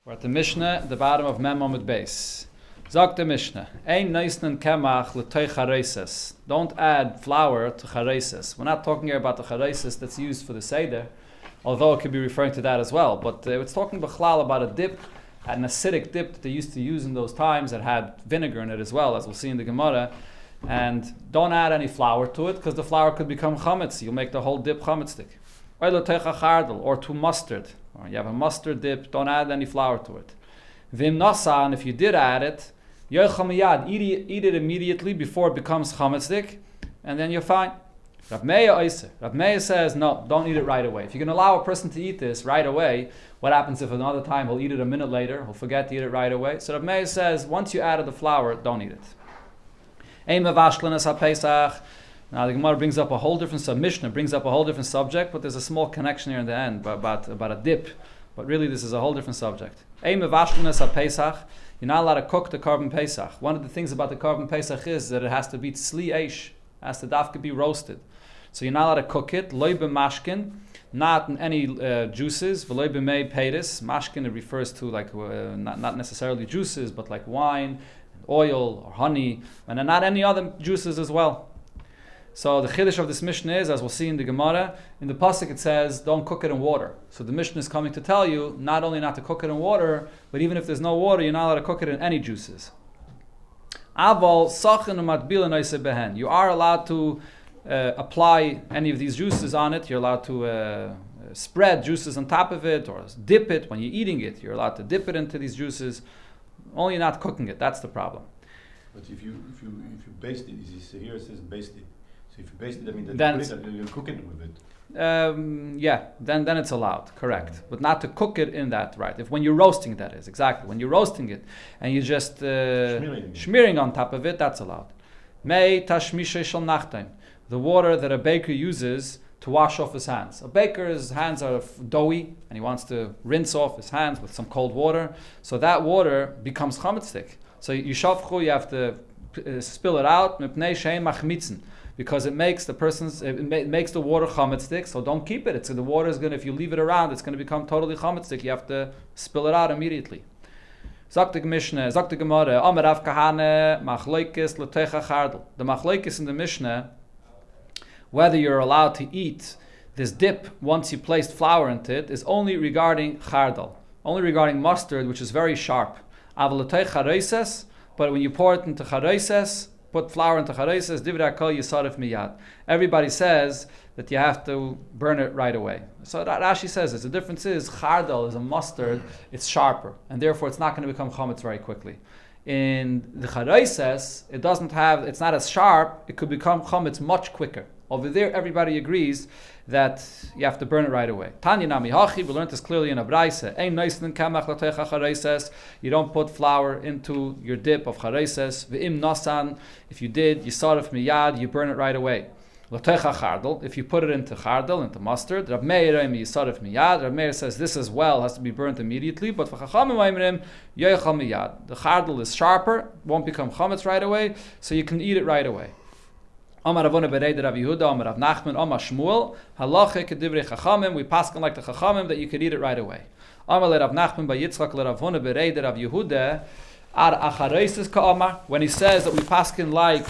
We're at the Mishnah, the bottom of Mem Amud Beis. Zog the Mishnah, Ein neisnen kemach l'toich hareises. Don't add flour to hareises. We're not talking here about the hareises that's used for the Seder, although it could be referring to that as well. But it's talking b'chlal about a dip, an acidic dip that they used to use in those times that had vinegar in it as well, as we'll see in the Gemara. And don't add any flour to it, because the flour could become chametz. You'll make the whole dip chametzdik. Or to mustard. Or you have a mustard dip, don't add any flour to it. Vim nasa, and if you did add it, yochel miyad, eat it immediately before it becomes chametzdik, and then you're fine. Rav Meir says, no, don't eat it right away. If you can allow a person to eat this right away, what happens if another time he'll eat it a minute later, he'll forget to eat it right away? So Rav Meir says, once you added the flour, don't eat it. Now the Gemara brings up a whole different Mishnah brings up a whole different subject, but there's a small connection here in the end about a dip. But really this is a whole different subject. You're not allowed to cook the carbon Pesach. One of the things about the carbon Pesach is that it has to be tzli eish, has to dafka be roasted. So you're not allowed to cook it, loy b'mashkin, not in any juices, v'loy b'mei peiris. Mashkin, it refers to like not necessarily juices, but like wine, oil, or honey, and not any other juices as well. So the chiddush of this Mishnah is, as we'll see in the Gemara, in the pasuk it says, don't cook it in water. So the Mishnah is coming to tell you, not only not to cook it in water, but even if there's no water, you're not allowed to cook it in any juices. Aval sachin u'matbil noiseh behen. You are allowed to apply any of these juices on it. You're allowed to spread juices on top of it, or dip it when you're eating it. You're allowed to dip it into these juices. Only not cooking it. That's the problem. But if you baste it, here it says baste it. So if you baste it, I mean then you're cooking with it. Then it's allowed, correct. But not to cook it in that, right? If when you're roasting, that is exactly when you're roasting it, and you're just smearing on top of it, that's allowed. Mei tashmishe shel nachtaim, the water that a baker uses to wash off his hands. A baker's hands are doughy, and he wants to rinse off his hands with some cold water. So that water becomes chametzdik. So you have to spill it out, mipnei shein machmitzen, because it makes the water chametzdik. So don't keep it. The water is going to, if you leave it around, it's going to become totally chametzdik. You have to spill it out immediately. Zok the Mishnah, zok the Gemara, Amar Rav Kahane, machloikis l'teicha chardel. The machloikis in the Mishnah, whether you're allowed to eat this dip once you placed flour into it, is only regarding chardal, only regarding mustard, which is very sharp. But when you pour it into chareises, put flour into chareises, divrei kol yisarif miyad. Everybody says that you have to burn it right away. So Rashi says this. The difference is chardal is a mustard, it's sharper, and therefore it's not going to become chametz very quickly. In the chareises, it's not as sharp, it could become chametz much quicker. Over there, everybody agrees that you have to burn it right away. Tanya nami hachi, we learned this clearly in a brayse. Ein neisnen kamach l'teicha chareises. You don't put flour into your dip of chareises. Ve'im nasan, if you did, yisarif miyad, you burn it right away. L'teicha chardel, if you put it into chardel, into mustard, Rav Meir yisarif miyad. Rav Meir says this as well has to be burnt immediately, but v'chachamim oimrim yochel miyad. The chardel is sharper, won't become chametz right away, so you can eat it right away. Amar Ravona Bereid Rav Yehuda, Amar Rav Nachman, Amar Shmuel, Halacha kedivrei Chachamim. We paskin like the Chachamim that you could eat it right away. Amar le Rav Nachman by Yitzchak le Ravona Bereid Rav Yehuda, Ar achareises ka'amar. When he says that we paskin like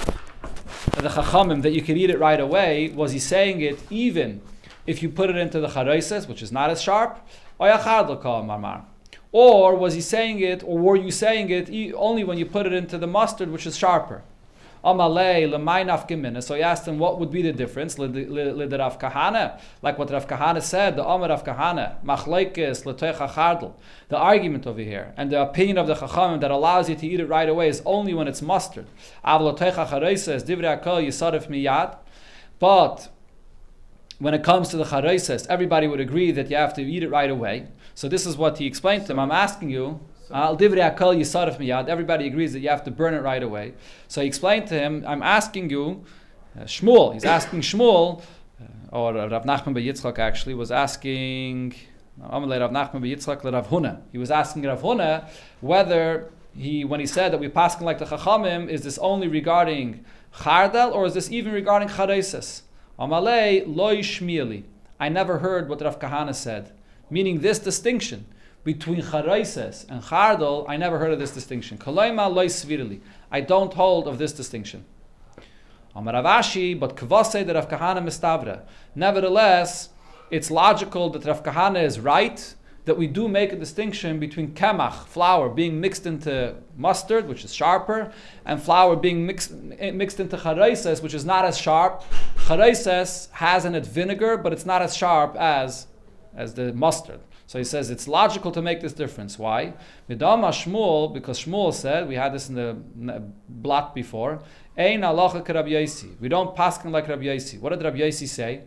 the Chachamim that you could eat it right away, was he saying it even if you put it into the chareises, which is not as sharp, or was he saying it, or were you saying it only when you put it into the mustard, which is sharper? So he asked him what would be the difference. Like what Rav Kahane said, the Amar Rav Kahane, Machleikis l'teicha chardel. The argument over here and the opinion of the Chachamim that allows you to eat it right away is only when it's mustard. But when it comes to the chareises, everybody would agree that you have to eat it right away. So this is what he explained to him. I'm asking you, everybody agrees that you have to burn it right away. So he explained to him, I'm asking you, Shmuel, he's asking Shmuel, or Rav Nachman ben Yitzchak actually, was asking, Rav Nachman ben Yitzchak le Rav Huna. He was asking Rav Huna whether when he said that we paskin like the Chachamim, is this only regarding chardal, or is this even regarding chareises? Amalei loy shmieli. I never heard what Rav Kahana said, meaning this distinction between charaises and chardal, I never heard of this distinction. Koloima loy svirili. I don't hold of this distinction. Amar Rav Ashi, but kvasei that Rav Kahana mistavra. Nevertheless, it's logical that Rav Kahana is right, that we do make a distinction between kemach, flour, being mixed into mustard, which is sharper, and flour being mixed into charaises, which is not as sharp. Charaises has in it vinegar, but it's not as sharp as the mustard. So he says it's logical to make this difference. Why? Midama Shmuel, because Shmuel said, we had this in the blot before, Ein halacha k'Rabbi Yosi. We don't paskin like Rabbi Yosi. What did Rabbi Yosi say?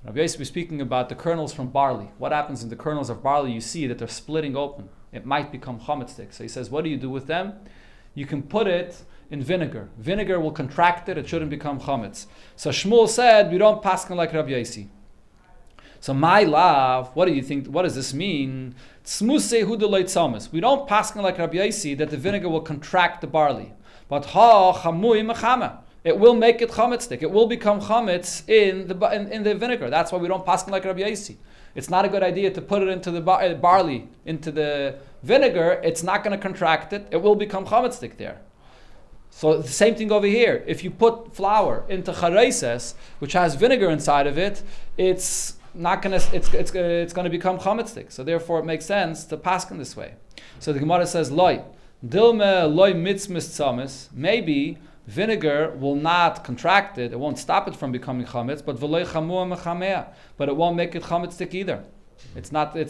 Rabbi Yosi was speaking about the kernels from barley. What happens in the kernels of barley? You see that they're splitting open. It might become chametzik. So he says, what do you do with them? You can put it in vinegar. Vinegar will contract it. It shouldn't become chametz. So Shmuel said, we don't paskin like Rabbi Yosi. So my love, what do you think? What does this mean? Tzmuse hudoleit samas. We don't paskin like Rabbi Yosi that the vinegar will contract the barley, but ha chamui mechama. It will make it chametzik. It will become chametz in the vinegar. That's why we don't paskin like Rabbi Yosi. It's not a good idea to put it into the barley, into the vinegar. It's not going to contract it. It will become chametzik there. So the same thing over here. If you put flour into charaises, which has vinegar inside of it, it's not gonna. It's gonna become chametzik. So therefore, it makes sense to paskin this way. So the Gemara says, "Loy dilme loy mitzmis tzamis." Maybe vinegar will not contract it; it won't stop it from becoming chametz. But v'loy chamua mechamea. But it won't make it chametzik either. It's not. It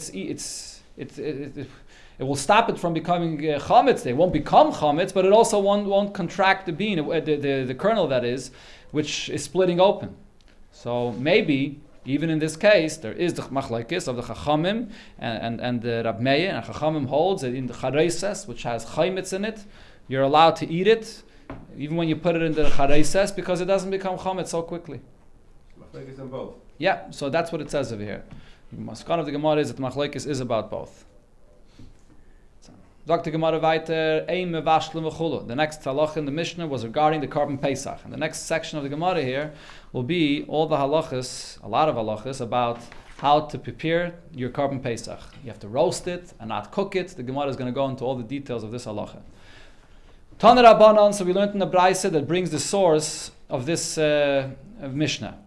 will stop it from becoming chametz. It won't become chametz, but it also won't contract the bean, the kernel that is, which is splitting open. So maybe. Even in this case, there is the machlekes of the Chachamim and the Rab Meir, and Chachamim holds that in the charaises, which has chaimitz in it, you're allowed to eat it, even when you put it in the charaises, because it doesn't become chametz so quickly. Machlekes on both. Yeah, so that's what it says over here. The Maskana of the Gemara is that machlekes is about both. Dr. Gemara weiter, the next halach in the Mishnah was regarding the Korban Pesach. And the next section of the Gemara here will be all the halachas, a lot of halachas, about how to prepare your Korban Pesach. You have to roast it and not cook it. The Gemara is going to go into all the details of this halacha. Tana Rabbanan, so we learned in the Braisa that brings the source of this Mishnah.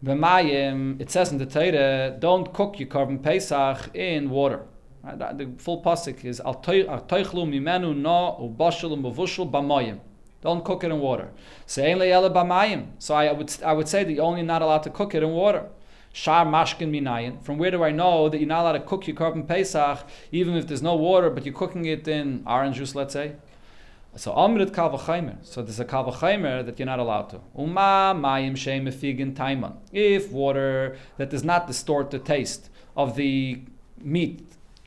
B'mayim, it says in the Torah, don't cook your Korban Pesach in water. The full pasuk is al toichlu mimenu na ubashel umavushel b'mayim. Don't cook it in water. Se'en le'ele b'mayim. So I would say that you're only not allowed to cook it in water. Shar mashkin minayin. From where do I know that you're not allowed to cook your Korban Pesach even if there's no water, but you're cooking it in orange juice, let's say? So amrit kal v'chaimer. So there's a kal v'chaimer that you're not allowed to. Uma mayim she'em mefigin taiman. If water that does not distort the taste of the meat,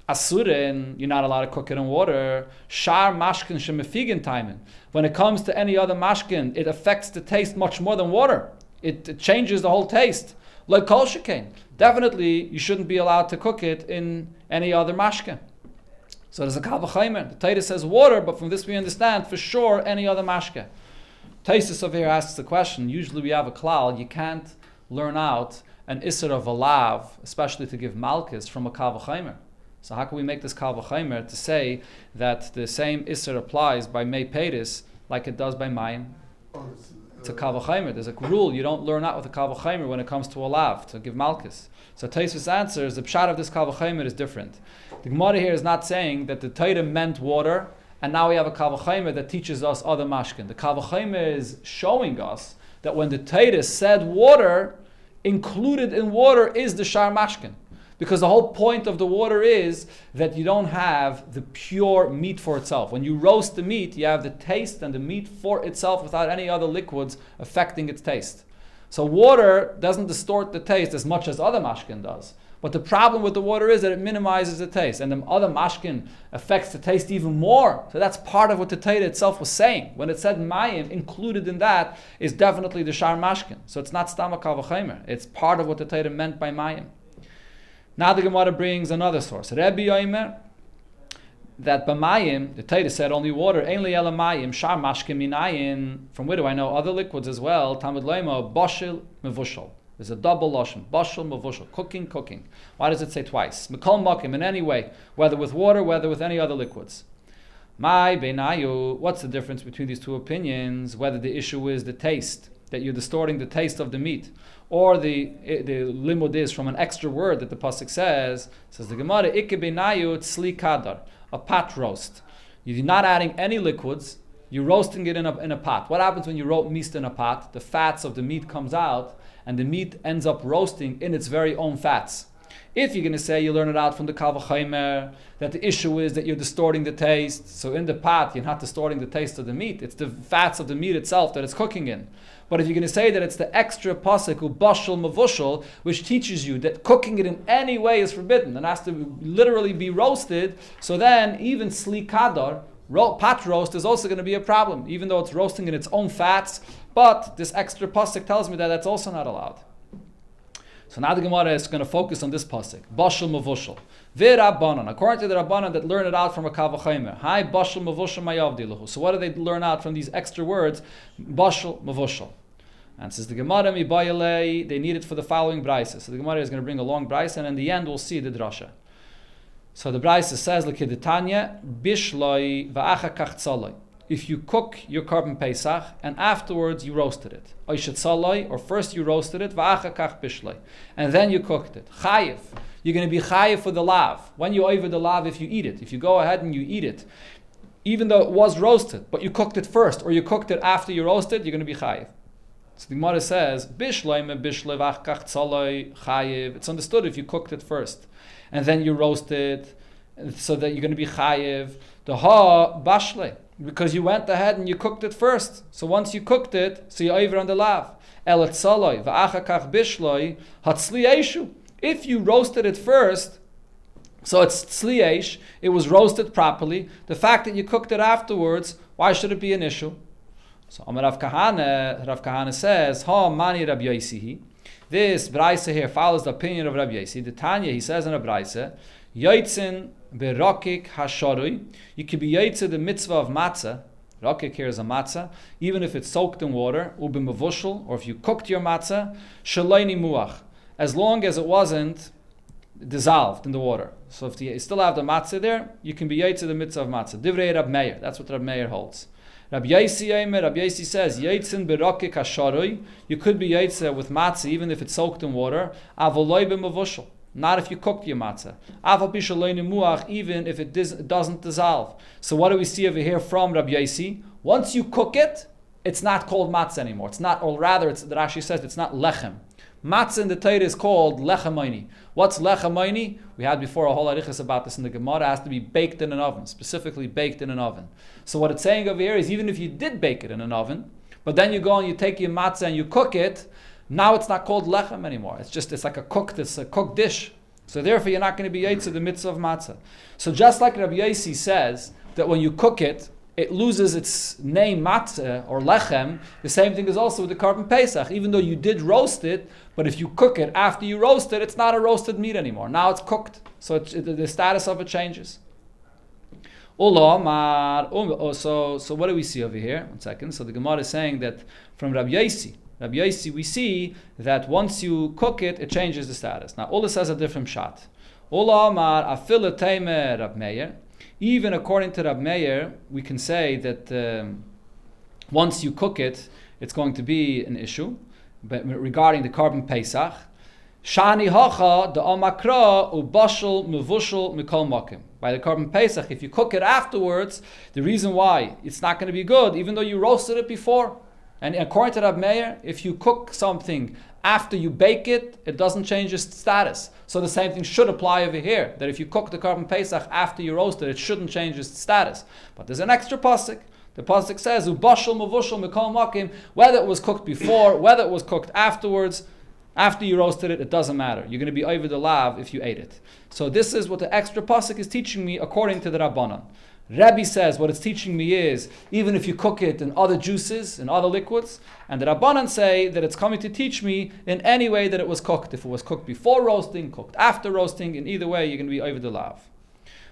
asurin, you're not allowed to cook it in water. Shar mashkin shemefigin taimen. When it comes to any other mashkin, it affects the taste much more than water. It changes the whole taste. Like kol shekain. Definitely, you shouldn't be allowed to cook it in any other mashkin. So there's a kal v'chaimer. The Torah says water, but from this we understand for sure any other mashkin. Taisus over here asks the question. Usually we have a klal. You can't learn out an isser of a lav, especially to give malchus, from a kal v'chaimer. So how can we make this kal v'chaimer to say that the same isser applies by mei peiris like it does by mayim? It's a kal v'chaimer. There's a rule you don't learn out with a kal v'chaimer when it comes to a lav, to give malchus. So Tosfos answers the pshat of this kal v'chaimer is different. The Gemara here is not saying that the Torah meant water and now we have a kal v'chaimer that teaches us other mashkin. The kal v'chaimer is showing us that when the Torah said water, included in water is the shar mashkin. Because the whole point of the water is that you don't have the pure meat for itself. When you roast the meat, you have the taste and the meat for itself without any other liquids affecting its taste. So water doesn't distort the taste as much as other mashkin does. But the problem with the water is that it minimizes the taste. And the other mashkin affects the taste even more. So that's part of what the Torah itself was saying. When it said mayim, included in that is definitely the shar mashkin. So it's not stam kal v'chaimer. It's part of what the Torah meant by mayim. Now the Gemara brings another source. Rebbe Yomer, that b'mayim, the Torah said only water, ein li'ela mayim, shar mashkin minayin. From where do I know? Other liquids as well. Tamid loima, boshel, mevushal. There's a double lashon. Bashal mavushal. Cooking. Why does it say twice? Mikol makim, in any way, whether with water, whether with any other liquids. My beinayu. What's the difference between these two opinions? Whether the issue is the taste, that you're distorting the taste of the meat, or the limud is from an extra word that the pasuk says the Gemara, ikke beinayu tzli kadar, a pot roast. You're not adding any liquids. You're roasting it in a pot. What happens when you roast meat in a pot? The fats of the meat comes out, and the meat ends up roasting in its very own fats. If you're going to say you learn it out from the Kal V'Chomer, that the issue is that you're distorting the taste, so in the pot you're not distorting the taste of the meat, it's the fats of the meat itself that it's cooking in. But if you're going to say that it's the extra pasuk, ubashal mavushal, which teaches you that cooking it in any way is forbidden and has to literally be roasted, so then even sli kadar, pot roast, is also going to be a problem, even though it's roasting in its own fats. But this extra pasuk tells me that that's also not allowed. So now the Gemara is going to focus on this pasuk, bashal mavushal. V'Rabbanan, according to the Rabbanan that learn it out from a Kal V'Chomer. Hi, bashal mavushal mayavdilahu. So what do they learn out from these extra words? Bashal mavushal. And says the Gemara mibayalei, they need it for the following brisa. So the Gemara is going to bring a long brisa, and in the end we'll see the drasha. So the brisa says, l'kedetanya bishloi va'acha kach tzaloi. If you cook your korban pesach and afterwards you roasted it, oishet tzaloi, or first you roasted it, va'acha kach bishloi, and then you cooked it, chayiv. You're going to be chayiv for the lav. When you over the lav, if you eat it, if you go ahead and you eat it, even though it was roasted, but you cooked it first, or you cooked it after you roasted, you're going to be chayiv. So the Gemara says, bishloi me bishloi v'ach kach tzaloi chayiv. It's understood if you cooked it first, and then you roasted, so that you're going to be chayiv. The ha bashlei, because you went ahead and you cooked it first. So once you cooked it, so you're over on the lav. El tzaloi v'ach kach bishloi hatzli eshu. If you roasted it first, so it's tzliesh, it was roasted properly. The fact that you cooked it afterwards, why should it be an issue? So Amar Rav Kahana says, Ha mani Rabbi Yosi. This Braisa here follows the opinion of Rabbi Yosi. The Tanya, he says in a Braisa, Yoitzin berokik hasharui. You could be yoitze the mitzvah of matzah. Rokik here is a matzah, even if it's soaked in water, ubimavushal, or if you cooked your matzah, shaloini muach, as long as it wasn't dissolved in the water. So if you still have the matzah there, you can be yoitze the mitzvah of matzah. Divrei Rab Meir, that's what Rab Meir holds. Rabbi Yosi says, Yaitzin berokik hasharui, you could be yaitze with matzah even if it's soaked in water, avoloi b'mavushal, not if you cooked your matzah. Aval b'shaloini muach, even if it doesn't dissolve. So what do we see over here from Rabbi Yosi? Once you cook it, it's not called matzah anymore. It's not, or rather, the Rashi says it's not lechem. Matzah in the Torah is called lechamayni. What's lechamayni? We had before a whole arichas about this in the Gemara. It has to be baked in an oven, specifically baked in an oven. So what it's saying over here is even if you did bake it in an oven, but then you go and you take your matzah and you cook it, now it's not called lechem anymore. It's like a cooked dish. So therefore you're not going to be yaitz the mitzvah of matzah. So just like Rabbi Yosi says that when you cook it, it loses its name matzah or lechem, the same thing is also with the korban pesach. Even though you did roast it, but if you cook it after you roast it, it's not a roasted meat anymore. Now it's cooked. So the status of it changes. So what do we see over here? 1 second. So the Gemara is saying that from Rabbi Yosi, we see that once you cook it, it changes the status. Now Ula says a different shot. Even according to Rab Meir, we can say that once you cook it, it's going to be an issue. But regarding the korban pesach, shani hacha the amakra ubashal mevushal mikol makim. By the korban pesach, if you cook it afterwards, the reason why it's not going to be good, even though you roasted it before. And according to Rab Meir, if you cook something after you bake it, it doesn't change its status. So the same thing should apply over here, that if you cook the korban pesach after you roast it, it shouldn't change its status. But there's an extra pasuk. The pasuk says, "Ubashal mavushal mikol makim." Whether it was cooked before, whether it was cooked afterwards, after you roasted it, it doesn't matter. You're going to be over the lav if you ate it. So this is what the extra pasuk is teaching me according to the Rabbanan. Rabbi says what it's teaching me is, even if you cook it in other juices, in other liquids, and the Rabbanan say that it's coming to teach me in any way that it was cooked. If it was cooked before roasting, cooked after roasting, in either way, you're going to be over the lav.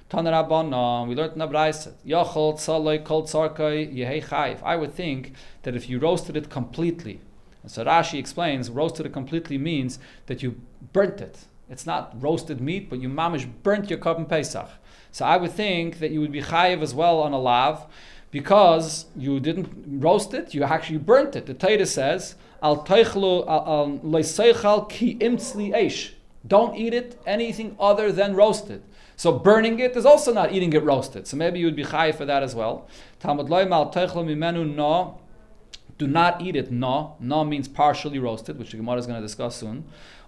Tana Rabbanan, we learned in the Brayset, Yachol tzaloi kol tzarkai yehei chayif. I would think that if you roasted it completely, And so Rashi explains, roasted it completely means that you burnt it. It's not roasted meat, but you mamish burnt your Korban Pesach. So I would think that you would be chayiv as well on a lav, because you didn't roast it, you actually burnt it. The Torah says, Al teichlu leiseichal ki imtzli eish. Don't eat it anything other than roasted. So burning it is also not eating it roasted. So maybe you would be chayiv for that as well. Talmud loy mal teichlu mimenu no. Do not eat it no. No means partially roasted, which the Gemara is going to discuss soon.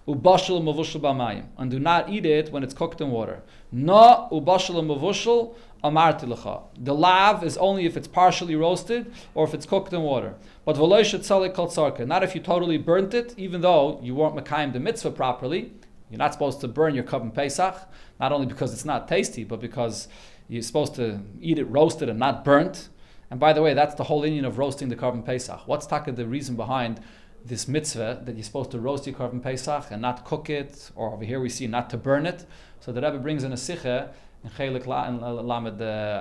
Ubashal mavushal b'mayim. And do not eat it when it's cooked in water. No ubashal mavushal amarti lecha. The lav is only if it's partially roasted or if it's cooked in water. But v'loy shetzalei kol tzarka. Not if you totally burnt it, even though you weren't mekayim the mitzvah properly. You're not supposed to burn your Korban Pesach, not only because it's not tasty, but because you're supposed to eat it roasted and not burnt. And by the way, that's the whole inyan of roasting the Korban Pesach. What's the reason behind this mitzvah that you're supposed to roast your Korban Pesach and not cook it, or over here we see not to burn it? So the Rebbe brings in a sicha in Chelik Lamed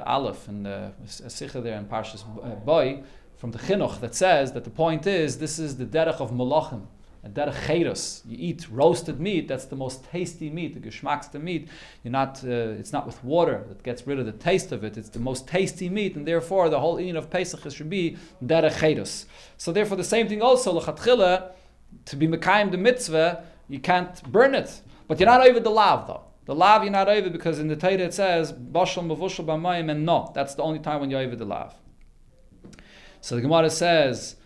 Aleph, and a sicha there in Parshas Boy, from the Chinuch, that says that the point is, this is the derech of Malachim. A derech chedus. You eat roasted meat, that's the most tasty meat, the geschmackste meat. It's not with water that gets rid of the taste of it, it's the most tasty meat, and therefore the whole inyan of Pesach should be derech chedus. So therefore the same thing also, l'chatchila, to be mekayim the mitzvah, you can't burn it. But you're not over the lav though. The lav you're not over because in the Torah it says, bashal mavushal b'mayim, and no, that's the only time when you're over the lav. So the Gemara says,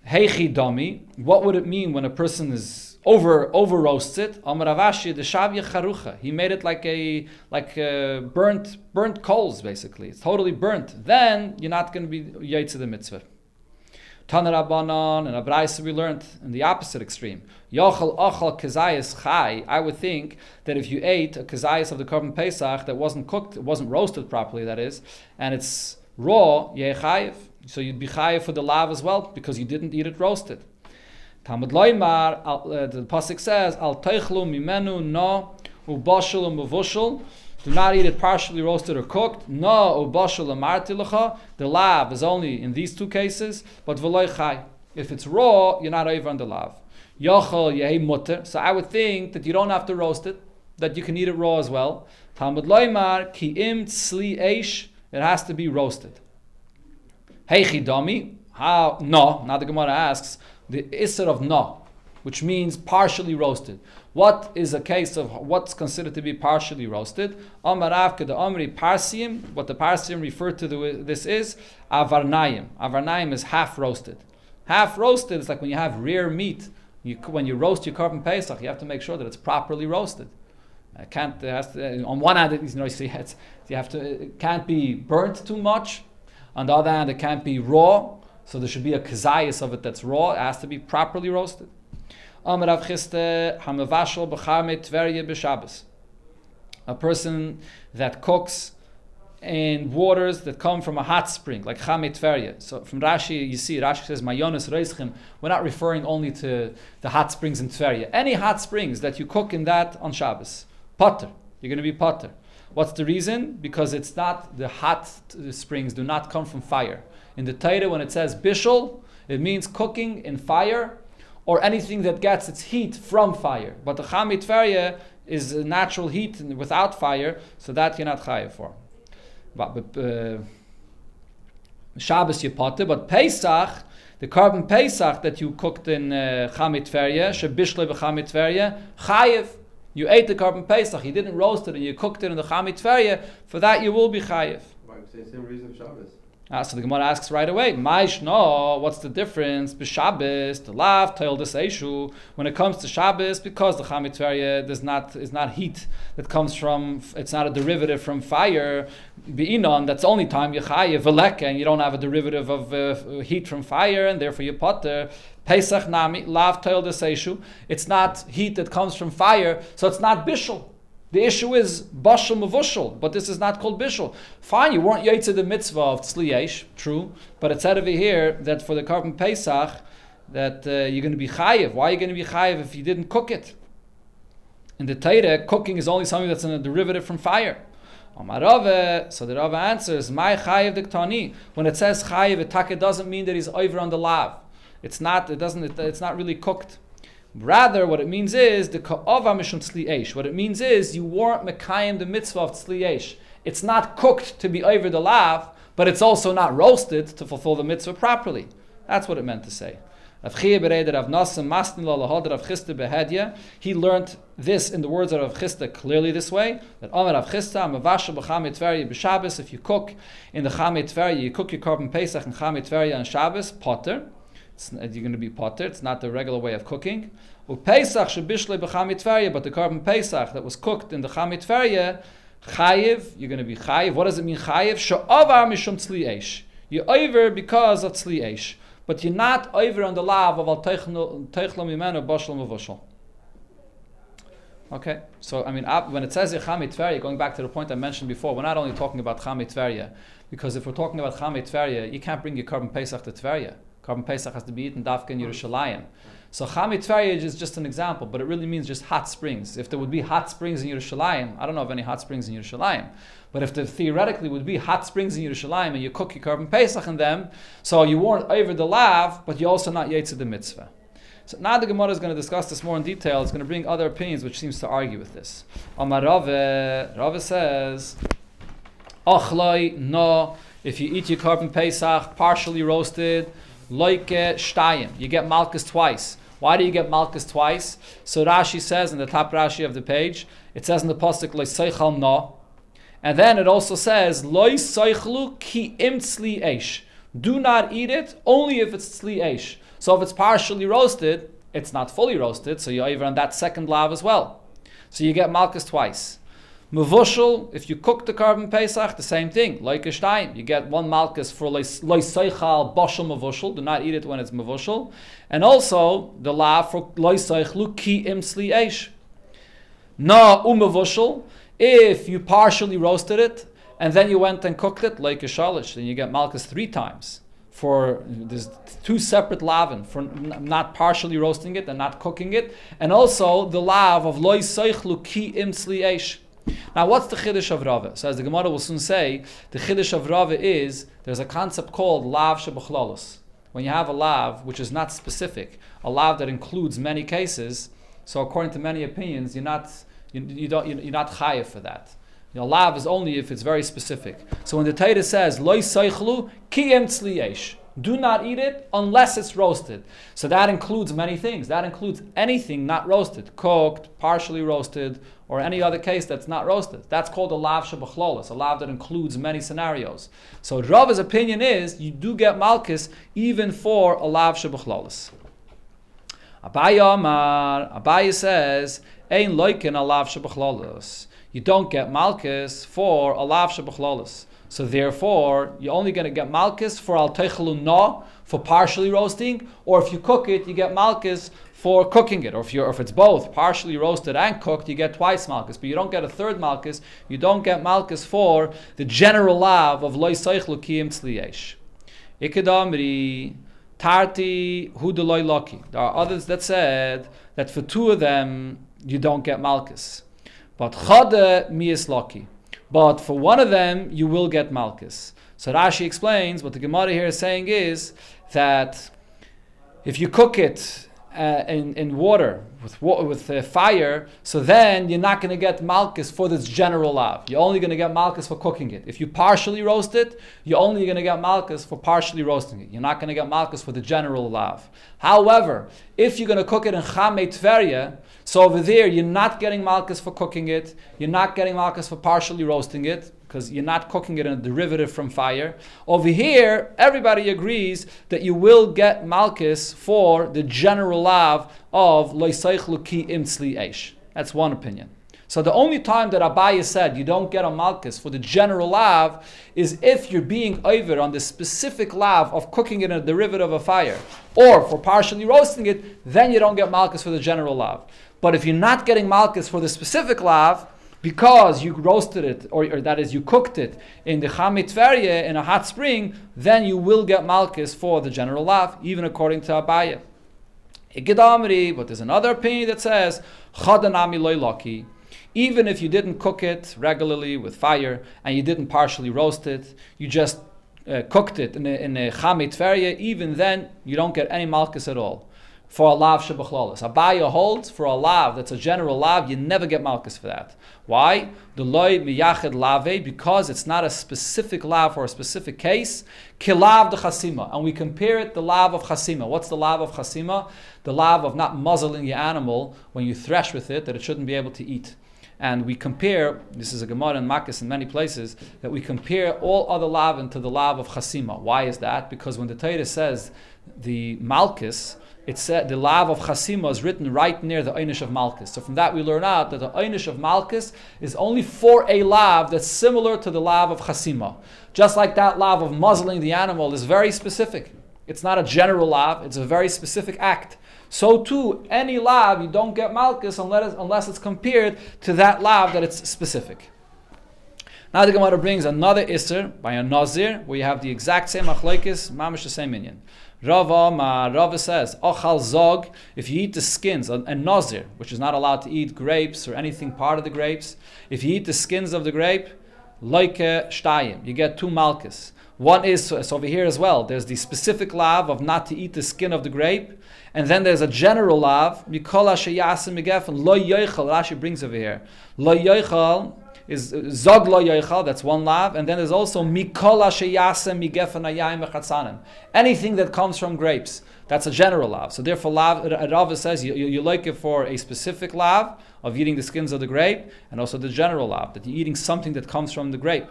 Heichi dami, what would it mean when a person is over roasts it? Amar Ravashi, the shavya charucha. He made it like burnt coals, basically. It's totally burnt. Then you're not going to be yaitz the mitzvah. Tana Rabbanan and Abraisa we learned in the opposite extreme. Yochel ochal kazayas chai. I would think that if you ate a kazayas of the Korban Pesach that wasn't cooked, it wasn't roasted properly, that is, and it's raw, yechayev. So you'd be chayiv for the lav as well, because you didn't eat it roasted. Talmud loymar, the pasuk says, Al teichlu mimenu no ubashul u'mavushul. Do not eat it partially roasted or cooked. No ubashul amarti lecha. The lav is only in these two cases, but v'loy chay. If it's raw, you're not over on the lav. Yochel yehi mutter. So I would think that you don't have to roast it, that you can eat it raw as well. Talmud loymar ki im tzli eish. It has to be roasted. Heichi dami, how? No. Now the Gemara asks the isser of no, which means partially roasted. What is a case of what's considered to be partially roasted? Amar Rav Keda Amri Parsiim. What the Parsiim refer to this is avarnayim. Avarnayim is half roasted. Half roasted is like when you have rare meat. When you roast your Korban Pesach, you have to make sure that it's properly roasted. On one hand, it can't be burnt too much. On the other hand, it can't be raw, so there should be a kazayas of it that's raw. It has to be properly roasted. A person that cooks in waters that come from a hot spring, like Chame Tverya. So from Rashi, you see, Rashi says, Mayonis Reischim. We're not referring only to the hot springs in Tverya. Any hot springs that you cook in that on Shabbos, potter. You're going to be potter. What's the reason? Because it's not, the hot springs do not come from fire. In the Torah, when it says bishul, it means cooking in fire or anything that gets its heat from fire. But the Chame Tverya is a natural heat without fire, so that you're not chayav for. But Shabbos you potter, but Pesach, the Korban Pesach that you cooked in Chame Tverya, shebishle b'Chame Tverya, chayav. You ate the Korban Pesach, you didn't roast it, and you cooked it in the Chame Tverya, for that you will be chayiv. Why would say the same reason of Shabbos? So the Gemara asks right away, Maish, no, what's the difference? B'Shabbos, the lav, toil this eshu. When it comes to Shabbos, because the Chame Tverya is not heat that comes from, it's not a derivative from fire. Be'inon, that's the only time you chayiv veleka, and you don't have a derivative of heat from fire, and therefore you potter. Pesach nami, lav toil this eshu. It's not heat that comes from fire, so it's not bishul. The issue is bashal mavushal, but this is not called bishul. Fine, you weren't yaitze the mitzvah of tzli eish, true, but it said over here that for the Korban Pesach that you're going to be chayiv. Why are you going to be chayiv if you didn't cook it? In the Torah, cooking is only something that's in a derivative from fire. So the Rava answers, my chayiv diktani. When it says chayiv, it doesn't mean that he's over on the lav. It's not really cooked. Rather, what it means is the ka'ava mishum tzli eish. What it means is you weren't mekayim the mitzvah of tzli eish. It's not cooked to be over the lav, but it's also not roasted to fulfill the mitzvah properly. That's what it meant to say. He learned this in the words of Rav Chisda clearly this way, that if you cook in the Chamei Tveria, you cook your korban Pesach in Chamei Tveria on Shabbos, potter. You're going to be potter. It's not the regular way of cooking. But the korban Pesach that was cooked in the Chamei Tveria, chayiv, you're going to be chayiv. What does it mean chayiv? She'avar mishum tzli eish. You're over because of tzli eish. But you're not over on the lav of al teichlo mimenu bashal mevushal. Okay, so I mean, when it says Chamei Tveria, going back to the point I mentioned before, we're not only talking about Chamei Tveria, because if we're talking about Chamei Tveria, you can't bring your korban Pesach to Tveria. Korban Pesach has to be eaten dafka in Yerushalayim. So Chamei Tveria is just an example, but it really means just hot springs. If there would be hot springs in Yerushalayim, I don't know of any hot springs in Yerushalayim, but if there theoretically would be hot springs in Yerushalayim and you cook your korban Pesach in them, so you weren't over the lav, but you're also not yetzer the mitzvah. So now the Gemara is going to discuss this more in detail. It's going to bring other opinions which seems to argue with this. Amar Rave says, Achloi, no, if you eat your korban Pesach partially roasted, like shtayim, you get malchus twice. Why do you get malchus twice? So Rashi says in the top Rashi of the page, it says in the pasuk lo seichal no, and then it also says lo seichlu ki im tzli eish. Do not eat it only if it's tzli eish. So if it's partially roasted, it's not fully roasted, so you're over on that second lav as well. So you get malchus twice. Mevushal, if you cook the korban Pesach, the same thing. Like a shtayim, you get one malchus for loy seichal boshel mevushal. Do not eat it when it's mevushal, and also the lav for loy seichlu ki im tzli eish. Na umevushal, if you partially roasted it and then you went and cooked it like a shalish, then you get malchus 3 times. For there's 2 separate lavin for not partially roasting it and not cooking it, and also the lav of loy seichlu ki im tzli eish. Now, what's the chiddush of Rava? So, as the Gemara will soon say, the chiddush of Rava is there's a concept called lav shebachlalos. When you have a lav which is not specific, a lav that includes many cases, so according to many opinions, you're not chayav for that. Your lav is only if it's very specific. So when the Torah says loy seichlu ki im tzli eish, do not eat it unless it's roasted. So that includes many things. That includes anything not roasted, cooked, partially roasted, or any other case that's not roasted. That's called a lav shebachlolos, a lav that includes many scenarios. So Rava's opinion is you do get malchus even for a lav shebachlolos. Abaye says, ein loikin a lav shebachlolos. You don't get malchus for a lav shebachlolos. So therefore, you're only going to get malchus for al teichelu no, for partially roasting, or if you cook it, you get malchus for cooking it, or if it's both, partially roasted and cooked, you get twice malchus, but you don't get a third malchus. You don't get malchus for the general lav of loy seichlu ki im tzli eish. Ikedamri tarti hu de loy loki. There are others that said that for 2 of them you don't get malchus, but chade mi is loki. But for 1 of them, you will get malchus. So Rashi explains, what the Gemara here is saying is that if you cook it in water, with fire, so then you're not going to get malchus for this general lav. You're only going to get malchus for cooking it. If you partially roast it, you're only going to get malchus for partially roasting it. You're not going to get malchus for the general lav. However, if you're going to cook it in Chamei Tveria, so over there you're not getting malchus for cooking it, you're not getting malchus for partially roasting it, because you're not cooking it in a derivative from fire. Over here, everybody agrees that you will get malchus for the general lav of lo seichlu ki im tzli eish. That's one opinion. So the only time that Abaye said you don't get a malchus for the general lav is if you're being over on the specific lav of cooking it in a derivative of fire, or for partially roasting it, then you don't get malchus for the general lav. But if you're not getting malchus for the specific lav, because you roasted it, or that is, you cooked it in the Chamei Tveria in a hot spring, then you will get malchus for the general lav, even according to Abaye. But there's another opinion that says, Chadanami loy loki. Even if you didn't cook it regularly with fire, and you didn't partially roast it, you just cooked it in a chamei tveria, even then you don't get any malchus at all. For a lav shebachlolis. Abaya holds for a lav that's a general lav, you never get malchus for that. Why? The loy miyachid lave, because it's not a specific lav for a specific case. Kilav de chasima, and we compare it the lav of chasima. What's the lav of chasima? The lav of not muzzling your animal when you thresh with it, that it shouldn't be able to eat. And we compare, this is a Gemara and Makis in many places, that we compare all other lavin to the lav of chasima. Why is that? Because when the Torah says the malchus, it said the lav of chasima is written right near the einish of malchus. So from that we learn out that the einish of malchus is only for a lav that's similar to the lav of chasima. Just like that lav of muzzling the animal is very specific. It's not a general lav, it's a very specific act. So too, any lav, you don't get malchus unless it's compared to that lav that it's specific. Now the Gemara brings another isser by a nazir, where you have the exact same achleikis, mamish the same minyan. Rava says, Ochal zog, if you eat the skins, and nazir, which is not allowed to eat grapes or anything part of the grapes, if you eat the skins of the grape, loike shtayim, you get 2 malchus. One is, so over here as well, there's the specific lav of not to eat the skin of the grape, and then there's a general lav, mikol asheyasim migefen, lo yoichal, Rashi brings over here. Lo yoichal is zog lo yoichal, that's one lav, and then there's also mikol asheyasim migefen ayayim echatzanim. Anything that comes from grapes, that's a general lav. So therefore, Rava says you like it for a specific lav of eating the skins of the grape, and also the general lav, that you're eating something that comes from the grape.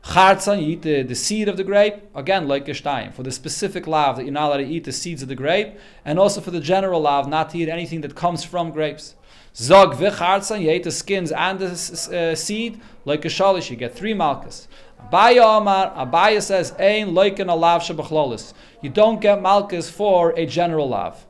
Chartzan, you eat the seed of the grape, again, like geshtayim, for the specific lav that you're not allowed to eat the seeds of the grape, and also for the general lav not to eat anything that comes from grapes. Zog v'chartzan, you eat the skins and the seed, like a shalish, you get 3 malchus. Abaya says, ein loiken a lav shebachlolis. You don't get malchus for a general lav.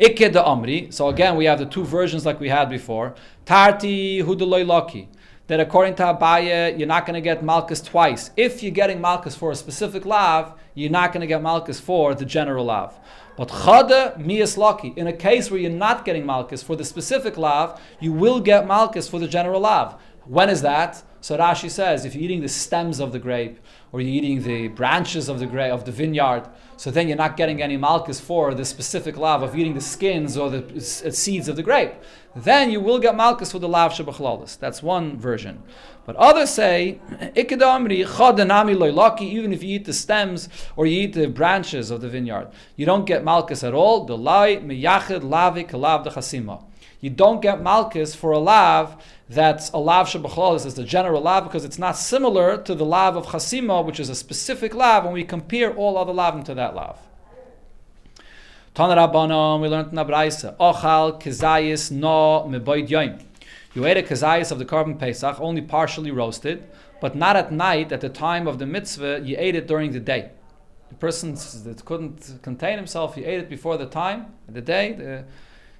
Ikke de amri, so again we have the 2 versions like we had before. Tarti hudeloi loki. That according to Abaya, you're not going to get malchus twice. If you're getting malchus for a specific lav, you're not going to get malchus for the general lav. But chada miyas laki, in a case where you're not getting malchus for the specific lav, you will get malchus for the general lav. When is that? So Rashi says, if you're eating the stems of the grape, or you're eating the branches of the grape of the vineyard, so then you're not getting any malchus for the specific lav of eating the skins or the seeds of the grape. Then you will get malchus for the lav shebachlolis. That's one version. But others say, ikadamri chadanami loylaki, even if you eat the stems or you eat the branches of the vineyard, you don't get malchus at all. The lai miyachid lavik lav de chasima. You don't get malchus for a lav that's a lav shebachlolis, is the general lav, because it's not similar to the lav of chasima, which is a specific lav when we compare all other lavim to that lav. Tana Rabbanon, we learned in the Braisa, Ochal kezayis no meboid yoim. You ate a kezayis of the korban Pesach, only partially roasted, but not at night, at the time of the mitzvah, you ate it during the day. The person that couldn't contain himself, he ate it before the time, the day.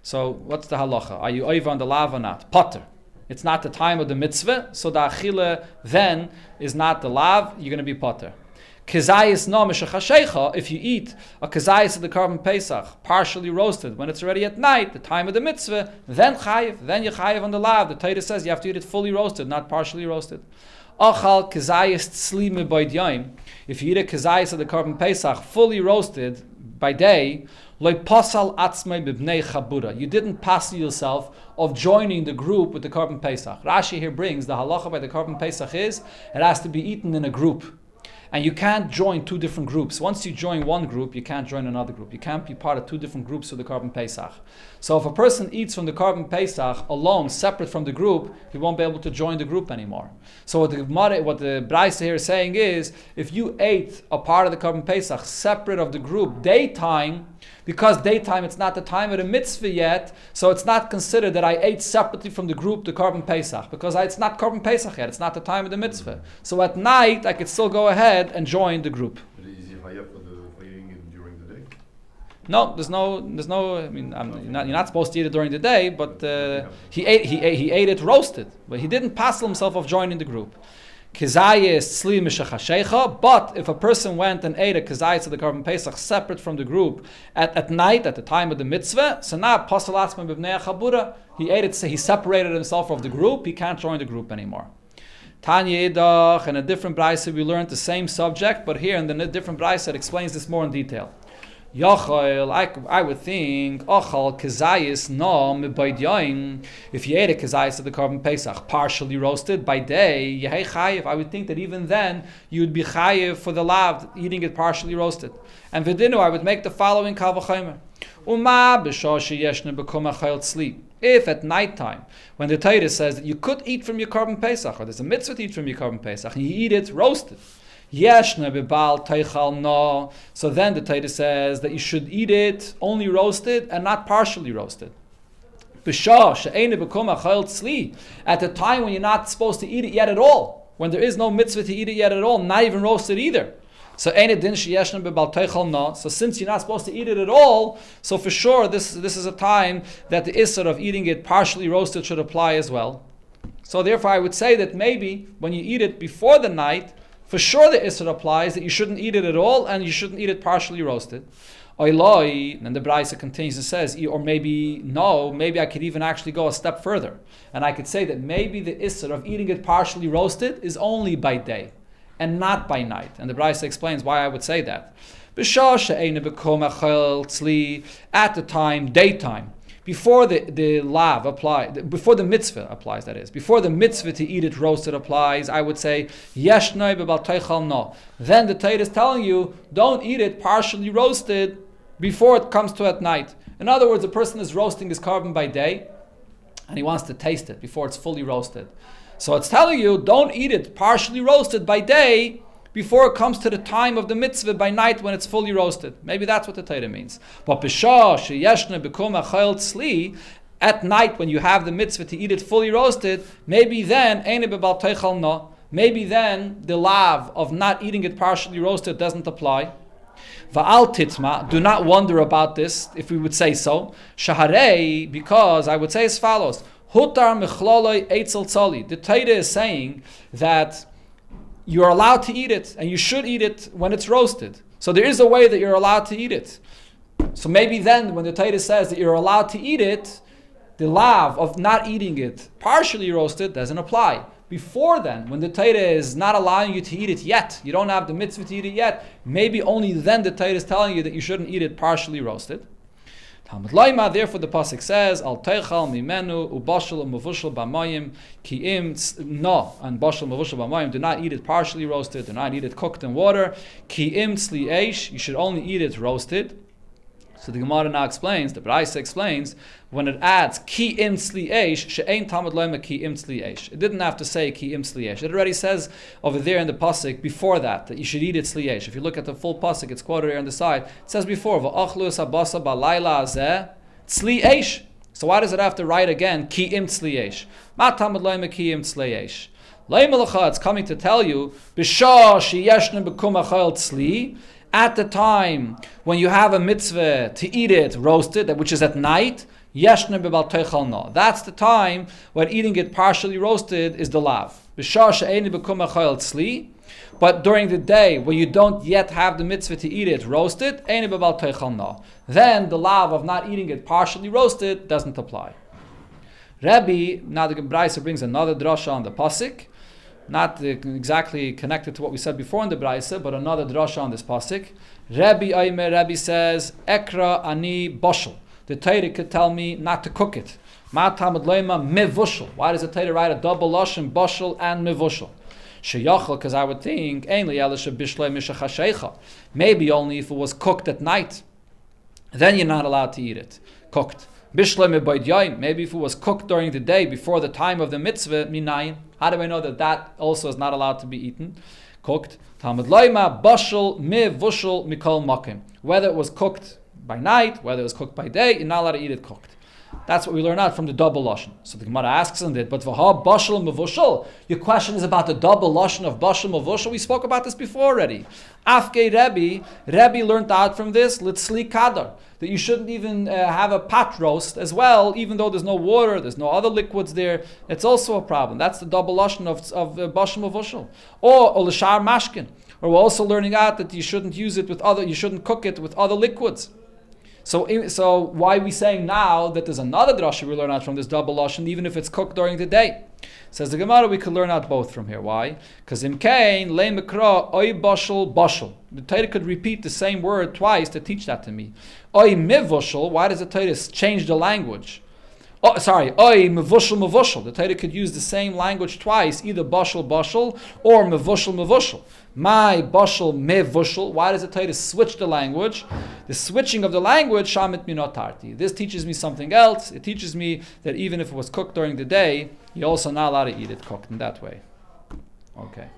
So what's the halacha? Are you over on the lav or not? Potter. It's not the time of the mitzvah, so the achila then is not the lav, you're going to be potter. Kezayis no meshachashecha, if you eat a kezayis of the korban Pesach, partially roasted, when it's already at night, the time of the mitzvah, then chayiv, then you chayiv on the lav. The Torah says you have to eat it fully roasted, not partially roasted. Achal kezayis tzli meboid yoim, if you eat a kezayis of the korban Pesach, fully roasted by day, loy pasal atzmei b'bnei chabura, you didn't pass yourself of joining the group with the korban Pesach. Rashi here brings the halacha by the korban Pesach is it has to be eaten in a group. And you can't join 2 different groups. Once you join one group, you can't join another group. You can't be part of 2 different groups of the korban Pesach. So if a person eats from the korban Pesach alone, separate from the group, he won't be able to join the group anymore. So what the Braisa here is saying is, if you ate a part of the korban Pesach separate of the group daytime, because daytime it's not the time of the mitzvah yet, so it's not considered that I ate separately from the group the korban Pesach, because it's not korban Pesach yet, it's not the time of the mitzvah. So at night I could still go ahead and join the group. But is it higher for eating it during the day? No, there's no. I mean, you're not supposed to eat it during the day, but he ate it roasted, but he didn't pass himself of joining the group. Kezayis tzli mishachashecha, but if a person went and ate a kezayis of the korban Pesach separate from the group at night, at the time of the mitzvah, so now pasal atzmei b'bnei chabura, he ate it, he separated himself from the group, he can't join the group anymore. Tanya Edach, and a different brayse we learned the same subject, but here in the different brayse it explains this more in detail. Yochel, I would think, Ochal Kezayis no mibaydayin. If you ate a Kezayis of the Korban Pesach, partially roasted by day, Yehei Chayiv, I would think that even then you would be Chayiv for the lav, eating it partially roasted. And Vidinu, I would make the following Kavachimer. Uma b'shah sheyeshne b'kum achayil tzli. If at night time, when the Torah says that you could eat from your Korban Pesach, or there's a mitzvah to eat from your Korban Pesach, and you eat it roasted, Yeshna b'bal teichal no. So then the Torah says that you should eat it only roasted and not partially roasted. B'shah she'eine b'kum achayil tzli. At the time when you're not supposed to eat it yet at all, when there is no mitzvah to eat it yet at all, not even roasted either. So ein din sheyeshna b'bal teichal no. So since you're not supposed to eat it at all, so for sure this is a time that the issur of eating it partially roasted should apply as well. So therefore I would say that maybe when you eat it before the night, for sure the issur applies that you shouldn't eat it at all and you shouldn't eat it partially roasted. Oiloi, and the Braisa continues and says, or maybe I could even actually go a step further. And I could say that maybe the issur of eating it partially roasted is only by day and not by night. And the Braisa explains why I would say that. At the time, daytime, before the lav applies, before the mitzvah applies, that is, before the mitzvah to eat it roasted applies, I would say, Yeshnoi b'bal teichal no. Then the Torah is telling you, don't eat it partially roasted before it comes to at night. In other words, a person is roasting his korban by day, and he wants to taste it before it's fully roasted. So it's telling you, don't eat it partially roasted by day, before it comes to the time of the mitzvah by night when it's fully roasted. Maybe that's what the Torah means. But b'shah sheyeshne b'kum achayil tzli, at night when you have the mitzvah to eat it fully roasted, maybe then eine b'bal teichal no. Maybe then the lav of not eating it partially roasted doesn't apply. Va'al titma, do not wonder about this, if we would say so. Shaharei, because I would say as follows: Hutar mechloloi eitzel tzoli. The Torah is saying that you're allowed to eat it, and you should eat it when it's roasted. So there is a way that you're allowed to eat it. So maybe then, when the Torah says that you're allowed to eat it, the lav of not eating it partially roasted doesn't apply. Before then, when the Torah is not allowing you to eat it yet, you don't have the mitzvah to eat it yet, maybe only then the Torah is telling you that you shouldn't eat it partially roasted. Therefore the pasuk says, Al teichal mimenu ubashal umavushal b'mayim ki'im no, and bashal umavushal b'mayim, do not eat it partially roasted, do not eat it cooked in water. Ki'im tzli eish, you should only eat it roasted. So the Gemara now explains, the Braisa explains, when it adds ki im tzli eish, she'ein tamad loima ki im tzli eish. It didn't have to say ki im tzli eish. It already says over there in the pasuk before that you should eat it tzli eish. If you look at the full pasuk, it's quoted here on the side. It says before va'achlu sabasa balayla azeh tzli eish. So why does it have to write again ki im tzli eish? Ma tamad loima ki im tzli eish. It's coming to tell you b'shah sheyeshne b'kum achayil tzli. At the time when you have a mitzvah to eat it roasted, which is at night, yeshne b'bal teichal no. That's the time when eating it partially roasted is the lav. B'shah she'eini b'kum achayil tzli. But during the day when you don't yet have the mitzvah to eat it roasted, eini b'bal teichal no. Then the lav of not eating it partially roasted doesn't apply. Rabbi, now the Braisa brings another drasha on the pasuk. Not exactly connected to what we said before in the Braisa, but another drasha on this pasuk. Rabbi says, Ekra ani boshel. The Torah could tell me not to cook it. Ma tamad loima mevushel. Why does the Torah write a double lashon, boshel and mevushel? Sheyachal, because I would think, maybe only if it was cooked at night, then you're not allowed to eat it. Cooked. Maybe if it was cooked during the day before the time of the mitzvah, minayin. How do I know that also is not allowed to be eaten? Cooked. Whether it was cooked by night, whether it was cooked by day, you're not allowed to eat it cooked. That's what we learn out from the double lashon. So the Gemara asks on it, but v'ha bashal mevushal. Your question is about the double lashon of bashal mevushal. We spoke about this before already. Afkei Rebbe learned out from this litzli kadar, that you shouldn't even have a pot roast as well, even though there's no water, there's no other liquids there. It's also a problem. That's the double lashon of bashal mevushal. Or l'shar mashkin. Or we're also learning out that you shouldn't use it with other, you shouldn't cook it with other liquids. So why are we saying now that there's another drasha we learn out from this double lashon, even if it's cooked during the day? Says the Gemara, we could learn out both from here. Why? Because in Kain, le mikra, oi bashal, bashal. The Torah could repeat the same word twice to teach that to me. Oi mivushal, why does the Torah change the language? Oi mevushal, mevushal. The Torah could use the same language twice, either bashal, bashal, or mevushal, mevushal. My bashal, mevushal. Why does the Torah switch the language? The switching of the language, shamit minotarti. This teaches me something else. It teaches me that even if it was cooked during the day, you're also not allowed to eat it cooked in that way. Okay.